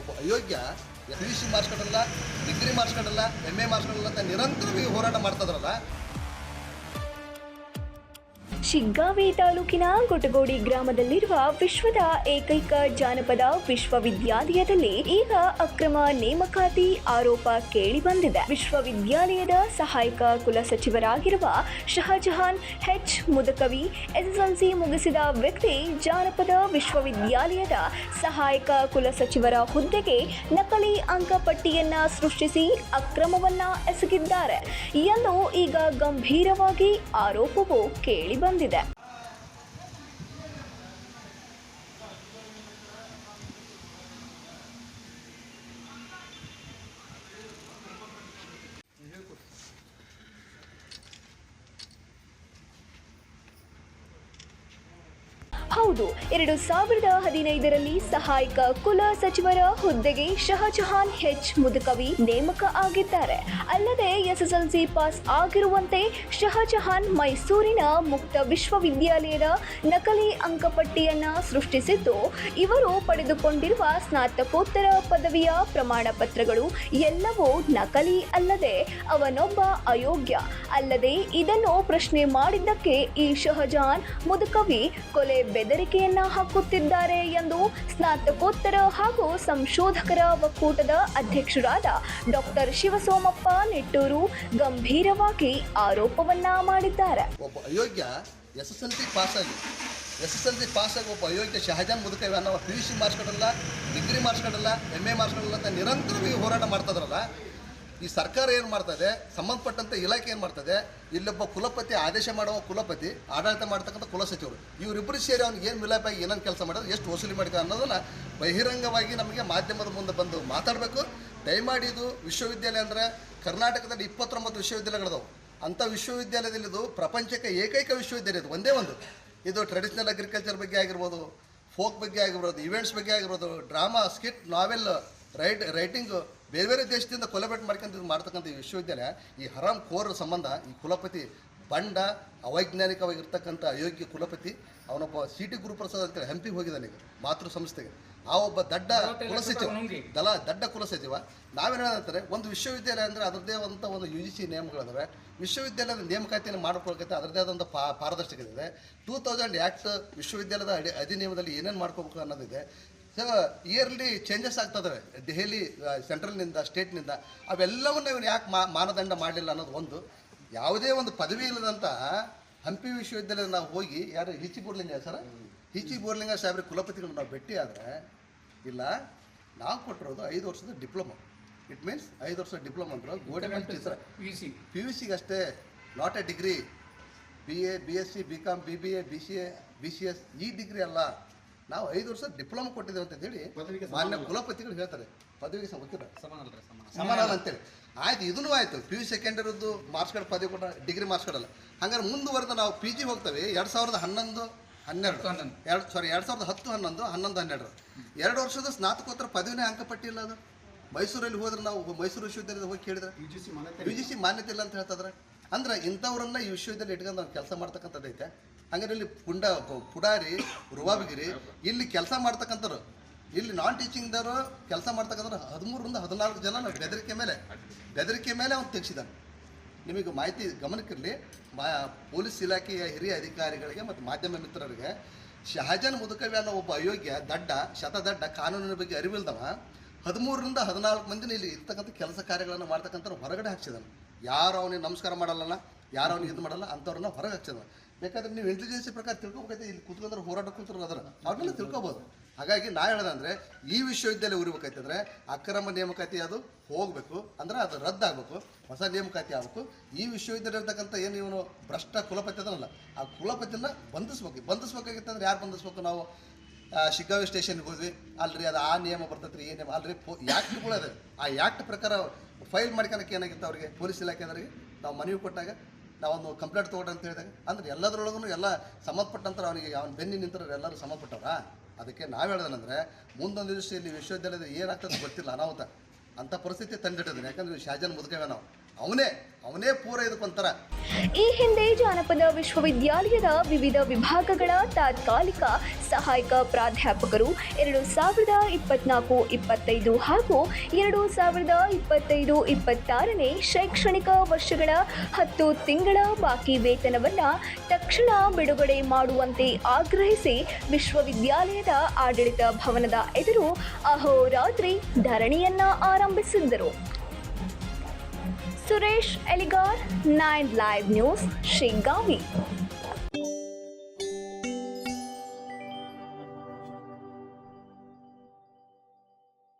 ಒಬ್ಬ ಅಯೋಗ್ಯ PUC ಮಾಡಿಸ್ಕೊಂಡಲ್ಲ, degree ಮಾಡಿಸ್ಕೊಂಡಲ್ಲ, MA ಮಾಡಿಸ್ಕೊಂಡಲ್ಲ ಅಂತ ನಿರಂತರವಾಗಿ ಹೋರಾಟ ಮಾಡ್ತಾಯಿದ್ರಲ್ಲ. ಶಿಗ್ಗಾವಿ ತಾಲೂಕಿನ ಗೊಟಗೋಡಿ ಗ್ರಾಮದಲ್ಲಿರುವ ವಿಶ್ವದ ಏಕೈಕ ಜಾನಪದ ವಿಶ್ವವಿದ್ಯಾಲಯದಲ್ಲಿ ಈಗ ಅಕ್ರಮ ನೇಮಕಾತಿ ಆರೋಪ ಕೇಳಿಬಂದಿದೆ. ವಿಶ್ವವಿದ್ಯಾಲಯದ ಸಹಾಯಕ ಕುಲಸಚಿವರಾಗಿರುವ ಶಹಜಹಾನ್ H ಮುದಕವಿ SSLC ಮುಗಿಸಿದ ವ್ಯಕ್ತಿ ಜಾನಪದ ವಿಶ್ವವಿದ್ಯಾಲಯದ ಸಹಾಯಕ ಕುಲಸಚಿವರ ಹುದ್ದೆಗೆ ನಕಲಿ ಅಂಕಪಟ್ಟಿಯನ್ನ ಸೃಷ್ಟಿಸಿ ಅಕ್ರಮವನ್ನ ಎಸಗಿದ್ದಾರೆ ಎಂದು ಈಗ ಗಂಭೀರವಾಗಿ ಆರೋಪವು ಕೇಳಿಬಂದಿದೆ. ಹೌದು, 2015ರಲ್ಲಿ ಸಹಾಯಕ ಕುಲ ಸಚಿವರ ಹುದ್ದೆಗೆ ಶಹಜಹಾನ್ H ಮುದಕವಿ ನೇಮಕ ಆಗಿದ್ದಾರೆ. ಅಲ್ಲದೆ SSLC ಪಾಸ್ ಆಗಿರುವಂತೆ ಶಹಜಹಾನ್ ಮೈಸೂರಿನ ಮುಕ್ತ ವಿಶ್ವವಿದ್ಯಾಲಯದ ನಕಲಿ ಅಂಕಪಟ್ಟಿಯನ್ನ ಸೃಷ್ಟಿಸಿದ್ದು, ಇವರು ಪಡೆದುಕೊಂಡಿರುವ ಸ್ನಾತಕೋತ್ತರ ಪದವಿಯ ಪ್ರಮಾಣ ಪತ್ರಗಳು ಎಲ್ಲವೂ ನಕಲಿ ಅಲ್ಲದೆ ಅವನೊಬ್ಬ ಅಯೋಗ್ಯ. ಅಲ್ಲದೆ ಇದನ್ನು ಪ್ರಶ್ನೆ ಮಾಡಿದ್ದಕ್ಕೆ ಈ ಶಹಜಹಾನ್ ಮುದಕವಿ ಕೊಲೆ ಬೆದರಿಕೆಯನ್ನ ಹಾಕುತ್ತಿದ್ದಾರೆ ಎಂದು ಸ್ನಾತಕೋತ್ತರ ಹಾಗೂ ಸಂಶೋಧಕರ ಒಕ್ಕೂಟದ ಅಧ್ಯಕ್ಷರಾದ ಡಾಕ್ಟರ್ ಶಿವಸೋಮಪ್ಪ ನೆಟ್ಟೂರು ಗಂಭೀರವಾಗಿ ಆರೋಪವನ್ನ ಮಾಡಿದ್ದಾರೆ. ಒಬ್ಬ ಅಯೋಗ್ಯ SSLC ಪಾಸ್ ಆಗಿ ಒಬ್ಬ ಅಯೋಗ್ಯ ಶಹಜಾನ್ ಮುದಕವಿ ಅನ್ನೋ PUC ಮಾಡಿಸ್ಕೊಂಡಲ್ಲ, ಡಿಗ್ರಿ ಮಾಡಿಸ್ಕೊಂಡಲ್ಲ, MA ಮಾಡಿಸ್ಕೊಂಡಲ್ಲ ಅಂತ ನಿರಂತರವಾಗಿ ಹೋರಾಟ ಮಾಡ್ತಾಯಿದ್ರಲ್ಲ. ಈ ಸರ್ಕಾರ ಏನು ಮಾಡ್ತದೆ, ಸಂಬಂಧಪಟ್ಟಂಥ ಇಲಾಖೆ ಏನು ಮಾಡ್ತದೆ, ಇಲ್ಲೊಬ್ಬ ಕುಲಪತಿ ಆದೇಶ ಮಾಡುವ ಕುಲಪತಿ, ಆಡಳಿತ ಮಾಡ್ತಕ್ಕಂಥ ಕುಲಸಚಿವರು, ಇವರಿಬ್ಬರು ಸೇರಿ ಅವ್ನಿಗೆ ಏನು ಮಿಲಾಪಾಗಿ ಏನೇನು ಕೆಲಸ ಮಾಡೋದು, ಎಷ್ಟು ವಸೂಲಿ ಮಾಡಿದ್ದಾರೆ ಅನ್ನೋದನ್ನು ಬಹಿರಂಗವಾಗಿ ನಮಗೆ ಮಾಧ್ಯಮದ ಮುಂದೆ ಬಂದು ಮಾತಾಡಬೇಕು. ದಯಮಾಡಿ ಇದು ವಿಶ್ವವಿದ್ಯಾಲಯ ಅಂದರೆ ಕರ್ನಾಟಕದಲ್ಲಿ 29 ವಿಶ್ವವಿದ್ಯಾಲಯಗಳಿದಾವೆ. ಅಂಥ ವಿಶ್ವವಿದ್ಯಾಲಯದಲ್ಲಿ ಇದು ಪ್ರಪಂಚಕ್ಕೆ ಏಕೈಕ ವಿಶ್ವವಿದ್ಯಾಲಯ. ಇದು ಒಂದೇ ಒಂದು. ಇದು ಟ್ರೆಡಿಷ್ನಲ್ ಅಗ್ರಿಕಲ್ಚರ್ ಬಗ್ಗೆ ಆಗಿರ್ಬೋದು, ಫೋಕ್ ಬಗ್ಗೆ ಆಗಿರ್ಬೋದು, ಇವೆಂಟ್ಸ್ ಬಗ್ಗೆ ಆಗಿರ್ಬೋದು, ಡ್ರಾಮಾ, ಸ್ಕಿಟ್, ನಾವೆಲ್ ರೈಟಿಂಗು, ಬೇರೆ ಬೇರೆ ದೇಶದಿಂದ ಕೊಲಬೇಟ್ ಮಾಡ್ತಕ್ಕಂಥ ಈ ವಿಶ್ವವಿದ್ಯಾಲಯ ಈ ಹರಾಮ್ ಕೋರ್ ಸಂಬಂಧ ಈ ಕುಲಪತಿ ಬಂಡ ಅವೈಜ್ಞಾನಿಕವಾಗಿರ್ತಕ್ಕಂಥ ಅಯೋಗ್ಯ ಕುಲಪತಿ ಅವನೊಬ್ಬ CT ಗುರುಪ್ರಸಾದ್ ಅಂತೇಳಿ ಹಂಪಿಗೆ ಹೋಗಿದ್ದಾನೆ ಈಗ ಮಾತೃ ಸಂಸ್ಥೆಗೆ. ಆ ಒಬ್ಬ ದಡ್ಡ ಕುಲಸಚಿವ ನಾವೇನು ಹೇಳ್ತಾರೆ, ಒಂದು ವಿಶ್ವವಿದ್ಯಾಲಯ ಅಂದರೆ ಅದರದ್ದೇ ಆದಂಥ ಒಂದು UGC ನಿಯಮಗಳಿದಾವೆ. ವಿಶ್ವವಿದ್ಯಾಲಯದ ನೇಮಕಾತಿಯನ್ನು ಮಾಡ್ಕೊಳ್ಕೈತೆ ಅದರದ್ದೇ ಆದಂಥ ಪಾರದರ್ಶಕತೆ ಇದೆ. 2000 ಆ್ಯಕ್ಟ್ ವಿಶ್ವವಿದ್ಯಾಲಯದ ಅಧಿನಿಯಮದಲ್ಲಿ ಏನೇನು ಮಾಡ್ಕೋಬೇಕು ಅನ್ನೋದಿದೆ. ಸೊ ಇಯರ್ಲಿ ಚೇಂಜಸ್ ಆಗ್ತದವೆ ದೆಹಲಿ ಸೆಂಟ್ರಲ್ನಿಂದ ಸ್ಟೇಟ್ನಿಂದ. ಅವೆಲ್ಲವನ್ನು ಇವನು ಯಾಕೆ ಮಾನದಂಡ ಮಾಡಲಿಲ್ಲ ಅನ್ನೋದು ಒಂದು. ಯಾವುದೇ ಒಂದು ಪದವಿ ಇಲ್ಲದಂಥ ಹಂಪಿ ವಿಶ್ವವಿದ್ಯಾಲಯದ ನಾವು ಹೋಗಿ ಯಾರು H ಬೋರ್ಲಿಂಗ ಸಾಹೇಬ್ರಿಗೆ ಕುಲಪತಿಗಳು ನಾವು ಭೇಟಿ ಆದರೆ ಇಲ್ಲ, ನಾವು ಕೊಟ್ಟಿರೋದು 5 ವರ್ಷದ ಡಿಪ್ಲೊಮಾ. ಇಟ್ ಮೀನ್ಸ್ 5 ವರ್ಷದ ಡಿಪ್ಲೊಮಾ ಅಂದ್ರೆ ಗೋರ್ಮೆಂಟ್ PUCಗೆ ಅಷ್ಟೇ, not A degree. BA, BSc, BCom, BBA, BCA, BCS ಈ ಡಿಗ್ರಿ ಅಲ್ಲ. ನಾವು 5 ವರ್ಷ ಡಿಪ್ಲೊಮಾ ಕೊಟ್ಟಿದ್ದೇವೆ ಅಂತ ಹೇಳಿ ಮಾನ್ಯ ಕುಲಪತಿಗಳು ಹೇಳ್ತಾರೆ. ಪದವಿಗೆ ಸಮಾನ ಅಂತೇಳಿ ಆಯ್ತು, ಇದೂ ಆಯಿತು. PU ಸೆಕೆಂಡರಿದ್ದು ಮಾರ್ಕ್ಸ್ ಕಾರ್ಡ್ ಪದವಿ ಕೊಟ್ಟ, ಡಿಗ್ರಿ ಮಾರ್ಕ್ಸ್ ಕಾರ್ಡ್ ಅಲ್ಲ. ಹಂಗಾರೆ ಮುಂದುವರೆದ ನಾವು PG ಹೋಗ್ತೇವೆ 2010, 11, 2 ವರ್ಷದ ಸ್ನಾತಕೋತ್ತರ ಪದವಿನೇ ಅಂಕಪಟ್ಟಿ ಇಲ್ಲ. ಅದು ಮೈಸೂರಲ್ಲಿ ಹೋದ್ರೆ ನಾವು ಮೈಸೂರು ವಿಶ್ವವಿದ್ಯಾಲಯದ ಹೋಗಿ ಕೇಳಿದ್ರೆ UGC ಮಾನ್ಯತೆ ಇಲ್ಲ ಅಂತ ಹೇಳ್ತಿದ್ರೆ. ಅಂದ್ರೆ ಇಂಥವ್ರನ್ನ ಈ ವಿಶ್ವವಿದ್ಯಾಲಯ ಇಟ್ಕೊಂಡು ನಾವು ಕೆಲಸ ಮಾಡ್ತಕ್ಕಂಥದ್ದೈತೆ. ಹಂಗಾರೆ ಇಲ್ಲಿ ಪುಡಾರಿ, ರುವಾಬಿಗಿರಿ ಇಲ್ಲಿ ಕೆಲಸ ಮಾಡ್ತಕ್ಕಂಥವ್ರು, ಇಲ್ಲಿ ನಾನ್ ಟೀಚಿಂಗ್ದವರು ಕೆಲಸ ಮಾಡ್ತಕ್ಕಂಥವ್ರು 13ರಿಂದ 14 ಜನ ನಾವು ಬೆದರಿಕೆ ಮೇಲೆ ಅವ್ನು ತೆಗೆಸಿದ್ದಾನೆ. ನಿಮಗೆ ಮಾಹಿತಿ ಗಮನಕ್ಕಿರಲಿ, ಪೊಲೀಸ್ ಇಲಾಖೆಯ ಹಿರಿಯ ಅಧಿಕಾರಿಗಳಿಗೆ ಮತ್ತು ಮಾಧ್ಯಮ ಮಿತ್ರರಿಗೆ ಶಹಜಾನ್ ಮುದಕವಿ ಅನ್ನೋ ಒಬ್ಬ ಅಯೋಗ್ಯ ಶತದಡ್ಡ ಕಾನೂನಿನ ಬಗ್ಗೆ ಅರಿವಿಲ್ದವ 13ರಿಂದ 14 ಮಂದಿನ ಇಲ್ಲಿ ಇರ್ತಕ್ಕಂಥ ಕೆಲಸ ಕಾರ್ಯಗಳನ್ನು ಮಾಡ್ತಕ್ಕಂಥ ಹೊರಗಡೆ ಹಾಕ್ಸಿದಾನೆ. ಯಾರು ಅವನಿಗೆ ನಮಸ್ಕಾರ ಮಾಡಲ್ಲ, ಯಾರು ಅವ್ನಿಗೆ ಇದು ಮಾಡಲ್ಲ ಅಂಥವ್ರನ್ನ ಹೊರಗೆ ಹಾಕ್ಸಿದಾನೆ. ಬೇಕಾದ್ರೆ ನೀವು ಇಂಟೆಲಿಜೆನ್ಸಿ ಪ್ರಕಾರ ತಿಳ್ಕೊಬೇಕೈತೆ. ಇಲ್ಲಿ ಕೂತ್ಕೊಂಡ್ರೆ ಹೋರಾಟ ಕೂತ್ರು ಅದರ ಅವ್ರನ್ನೆಲ್ಲ ತಿಳ್ಕೊಬೋದು. ಹಾಗಾಗಿ ನಾ ಹೇಳ್ದಂದರೆ ಈ ವಿಶ್ವವಿದ್ಯಾಲಯ ಉರಿಬೇಕೈತಂದರೆ ಅಕ್ರಮ ನೇಮಕಾತಿ ಅದು ಹೋಗಬೇಕು, ಅಂದರೆ ಅದು ರದ್ದಾಗಬೇಕು, ಹೊಸ ನೇಮಕಾತಿ ಆಗಬೇಕು. ಈ ವಿಶ್ವವಿದ್ಯಾಲಯ ಇರ್ತಕ್ಕಂಥ ಏನು ಇವನು ಭ್ರಷ್ಟ ಕುಲಪತಿ ಅದನ್ನಲ್ಲ, ಆ ಕುಲಪತಿನ ಬಂಧಿಸ್ಬೇಕಾಗಿತ್ತಂದ್ರೆ ಯಾರು ಬಂಧಿಸ್ಬೇಕು? ನಾವು ಶಿಗ್ಗಾವಿ ಸ್ಟೇಷನ್ಗೆ ಹೋದ್ವಿ, ಅಲ್ರಿ ಅದು ಆ ನಿಯಮ ಬರ್ತೈತ್ರಿ, ಈ ನಿಯಮ ಅಲ್ರಿ ಆ್ಯಕ್ಟ್ಗಳು ಅದೇ. ಆ ಆ್ಯಕ್ಟ್ ಪ್ರಕಾರ ಫೈಲ್ ಮಾಡ್ಕೊಳಕ್ಕೆ ಏನಾಗಿತ್ತು ಅವರಿಗೆ, ಪೊಲೀಸ್ ಇಲಾಖೆದವರಿಗೆ ನಾವು ಮನವಿ ಕೊಟ್ಟಾಗ ನಾವೊಂದು ಕಂಪ್ಲೇಂಟ್ ತೊಗೊಂಡು ಅಂತ ಹೇಳಿದಾಗ ಅಂದ್ರೆ ಎಲ್ಲದರೊಳಗೂ ಎಲ್ಲ ಸಂಬಂಧಪಟ್ಟಂಥ ಅವನಿಗೆ ಅವನ ಬೆನ್ನಿ ನಿಂತರು ಎಲ್ಲರೂ ಸಂಬಂಧಪಟ್ಟವ್ರ. ಅದಕ್ಕೆ ನಾವು ಹೇಳ್ದೇನೆಂದರೆ ಮುಂದೊಂದು ದಿವಸ ಇಲ್ಲಿ ವಿಶ್ವವಿದ್ಯಾಲಯದ ಏನಾಗ್ತದೆ ಗೊತ್ತಿಲ್ಲ, ಅನಾಹುತ ಅಂಥ ಪರಿಸ್ಥಿತಿ ತಂದಿಟ್ಟಿದ್ದೀನಿ. ಯಾಕಂದರೆ ಶಹಜಾನ್ ಮುದಕವಿ ನಾವು ಅವನೇ ಪೂರ ಇದಕ್ಕೊಂಥರ. ಈ ಹಿಂದೆ ಜಾನಪದ ವಿಶ್ವವಿದ್ಯಾಲಯದ ವಿವಿಧ ವಿಭಾಗಗಳ ತಾತ್ಕಾಲಿಕ ಸಹಾಯಕ ಪ್ರಾಧ್ಯಾಪಕರು 2024-25 ಹಾಗೂ 2025-26ನೇ ಶೈಕ್ಷಣಿಕ ವರ್ಷಗಳ 10 ತಿಂಗಳ ಬಾಕಿ ವೇತನವನ್ನು ತಕ್ಷಣ ಬಿಡುಗಡೆ ಮಾಡುವಂತೆ ಆಗ್ರಹಿಸಿ ವಿಶ್ವವಿದ್ಯಾಲಯದ ಆಡಳಿತ ಭವನದ ಎದುರು ಅಹೋರಾತ್ರಿ ಧರಣಿಯನ್ನ ಆರಂಭಿಸಿದ್ದರು. Suresh Eligar, 9 live news, Shiggaon.